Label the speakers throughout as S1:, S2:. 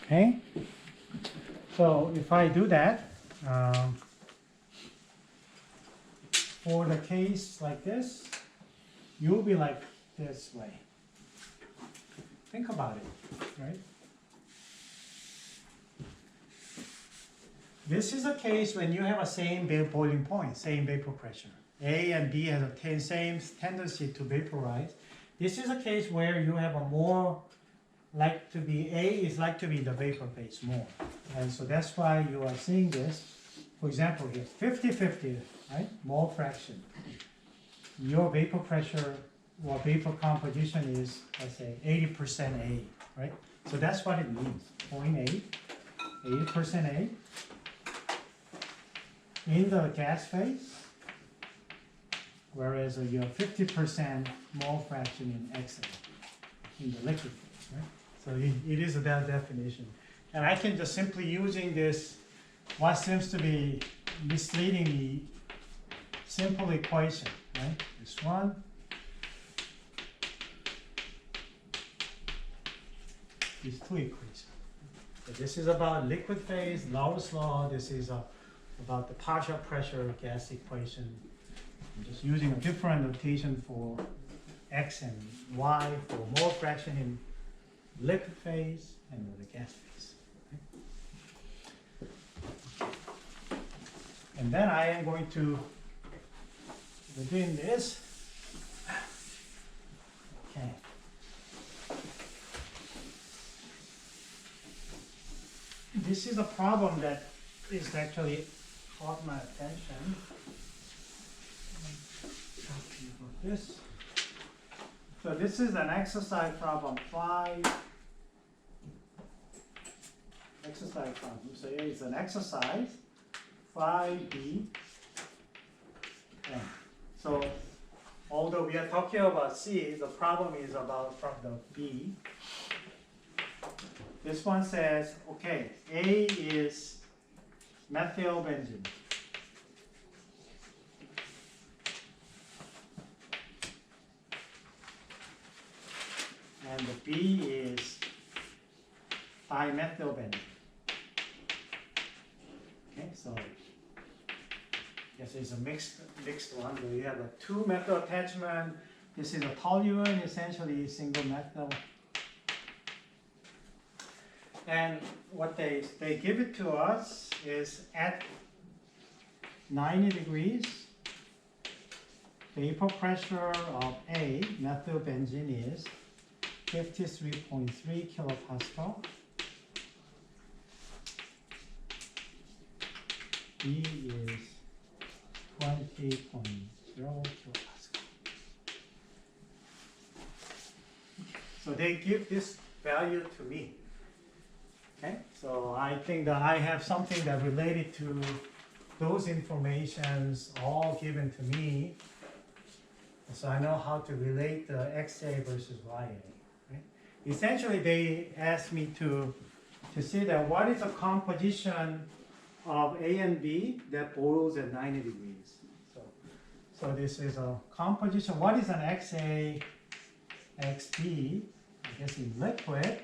S1: Okay? So if I do that, for the case like this, you'll be like this way. Think about it, right? This is a case when you have a same boiling point, same vapor pressure. A and B has a same tendency to vaporize. This is a case where you have a more like to be, A is like to be the vapor phase more. And so that's why you are seeing this. For example, here, 50-50, right? Mole fraction. Your vapor pressure or vapor composition is, let's say, 80% A, right? So that's what it means, 0.8, 80% A. In the gas phase, whereas you have 50% mole fraction in XA, in the liquid phase, right? So it is that definition. And I can just simply using this, what seems to be misleading the simple equation, right? This one, these two equations. So this is about liquid phase, Lawrence law. This is about the partial pressure gas equation. I'm just using a different notation for X and Y for mole fraction in liquid phase and the gas phase. Okay. And then I am going to, within this, okay. This is a problem that is actually caught my attention. This. So this is an exercise problem 5. Exercise problem. So it's an exercise 5B. Okay. So although we are talking about C, the problem is about from the B. This one says, okay, A is methylbenzene. And the B is dimethylbenzene. Okay, so yes, it's a mixed one. So you have a 2 methyl attachment. This is a toluene, essentially single methyl. And what they give it to us is at 90 degrees, vapor pressure of A, methylbenzene, is 53.3 kilopascal. B is 20.0 kilopascal. So they give this value to me. Okay, so I think that I have something that related to those informations all given to me. So I know how to relate the XA versus YA. Right? Essentially, they asked me to see that what is the composition of A and B that boils at 90 degrees. So this is a composition. What is an XA, XB, I guess in liquid,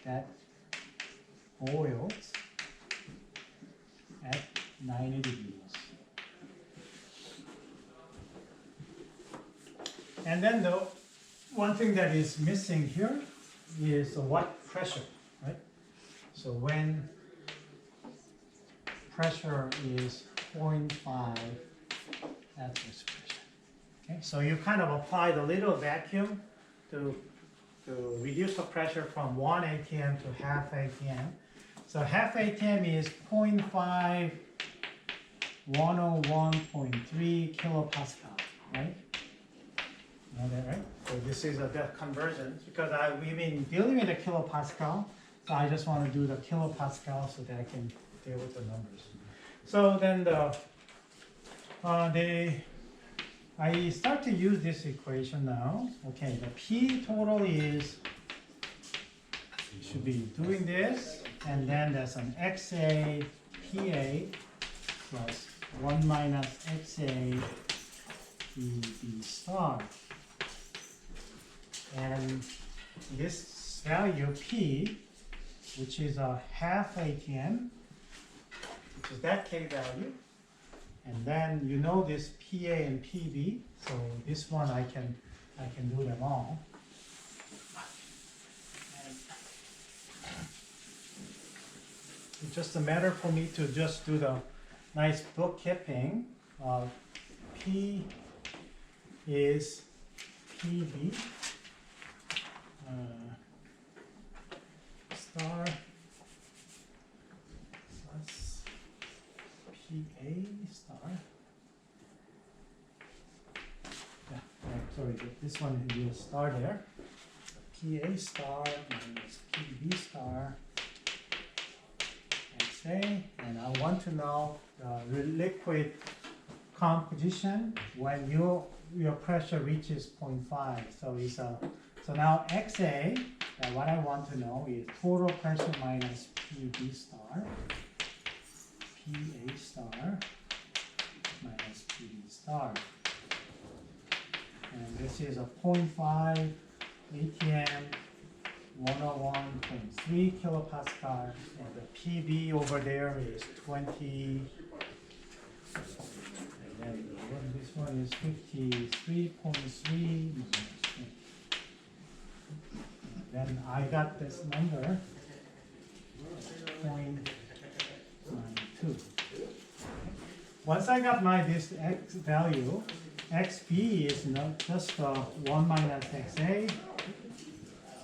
S1: that boils at 90 degrees. And then the one thing that is missing here is what pressure, right? So when pressure is 0.5 atmosphere pressure. Okay, so you kind of apply the little vacuum to reduce the pressure from 1 atm to half atm. So half atm is 0.5, 101.3 kilopascal, right? You know that, right? So this is the conversion because we've been dealing with the kilopascal, so I just want to do the kilopascal so that I can deal with the numbers. So then I start to use this equation now. Okay, the P total is, should be doing this, and then there's an XA PA plus 1 minus XA PB star. And this value P, which is a half ATM, which is that K value. And then you know this PA and PB, so this one I can do them all. And it's just a matter for me to just do the nice bookkeeping. P is PB star plus PA star. Yeah, sorry, this one will star there. PA star minus PB star XA, and I want to know the liquid composition when your pressure reaches 0.5. So it's so now XA, what I want to know is total pressure minus PB star, PA star minus PB star. And this is a 0.5 ATM, 101.3 kilopascal, and the PB over there is 20. And this one is 53.3. Then I got this number, 0.92. Once I got this X value, XB is not just 1 minus XA,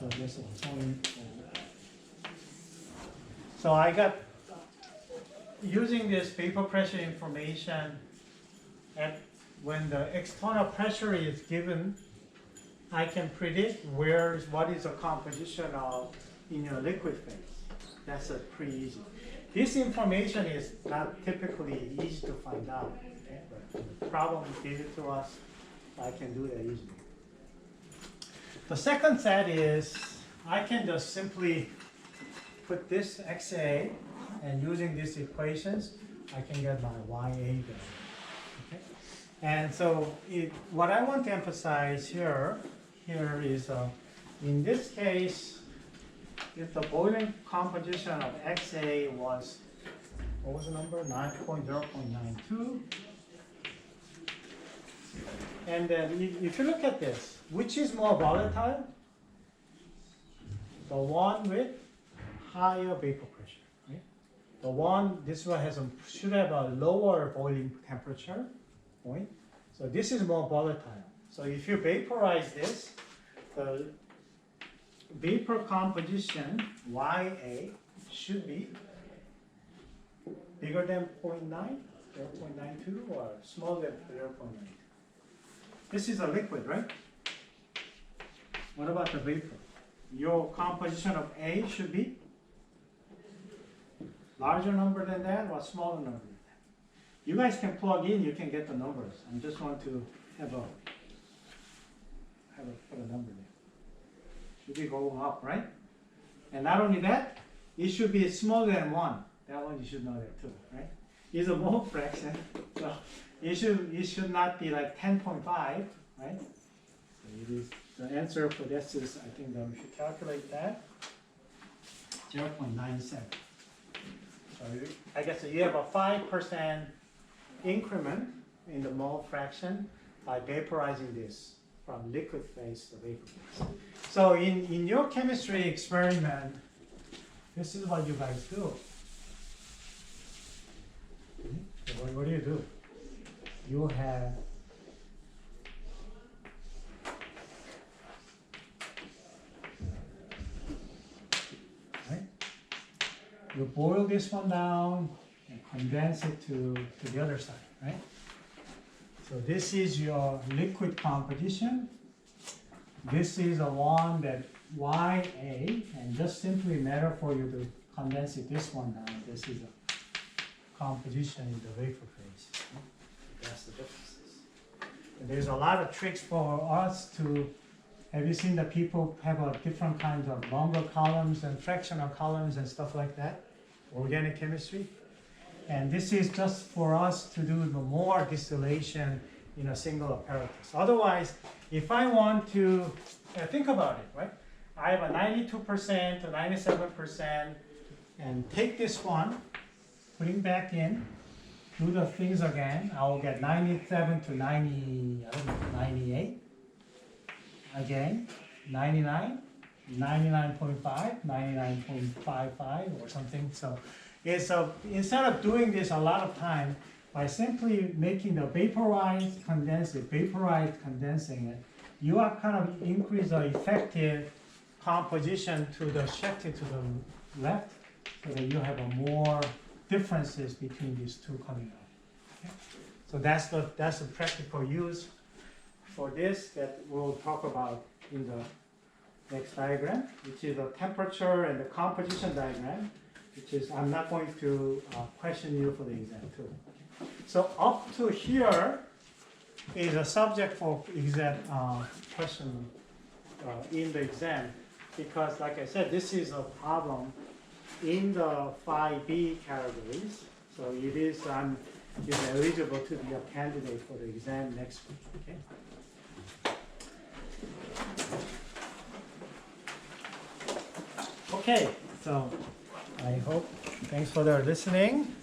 S1: so this is 0.0. So I got, using this vapor pressure information, when the external pressure is given, I can predict what is the composition of in your liquid phase. That's pretty easy. This information is not typically easy to find out. Okay? But the problem gave it to us, so I can do that easily. The second set is I can just simply put this XA, and using these equations, I can get my YA value. Okay? And so what I want to emphasize here is, in this case, if the boiling composition of XA was, what was the number? 0.92. And then if you look at this, which is more volatile? The one with higher vapor pressure. Right? This one should have a lower boiling temperature point. So this is more volatile. So if you vaporize this, the vapor composition YA should be bigger than 0.9, 0.92, or smaller than 0.9. This is a liquid, right? What about the vapor? Your composition of A should be larger number than that or smaller number than that. You guys can plug in, you can get the numbers. I just want to put a number there. Should be going up, right? And not only that, it should be smaller than 1. That one you should know that too, right? It's a mole fraction, so it should not be like 10.5, right? So it is, the answer for this is, I think that we should calculate that, 0.97. So I guess you have a 5% increment in the mole fraction by vaporizing this from liquid phase to vapor phase. So in your chemistry experiment, this is what you guys do. So what do you do? You have you boil this one down and condense it to the other side, right? So this is your liquid composition. This is the one that YA, and just simply matter for you to condense it this one down. This is a composition in the vapor phase. That's the differences. And there's a lot of tricks for us to. Have you seen that people have different kinds of longer columns and fractional columns and stuff like that? Organic chemistry. And this is just for us to do more distillation in a single apparatus. Otherwise, if I want to, think about it, right? I have a 92% to 97%, and take this one, bring back in, do the things again. I will get 97 to 90, I don't know, 98. Again, 99, 99.5, 99.55 or something. So it's instead of doing this a lot of time, by simply making the vaporized, condense it, vaporized, condensing it, you are kind of increase the effective composition to the shifted to the left, so that you have a more differences between these two coming out. Okay? So that's the practical use for this that we'll talk about in the next diagram, which is the temperature and the composition diagram, which is I'm not going to question you for the exam too. Okay? So up to here is a subject for exam question in the exam, because like I said, this is a problem in the 5B categories. So it is eligible to be a candidate for the exam next week. Okay. Okay, so I hope, thanks for the listening.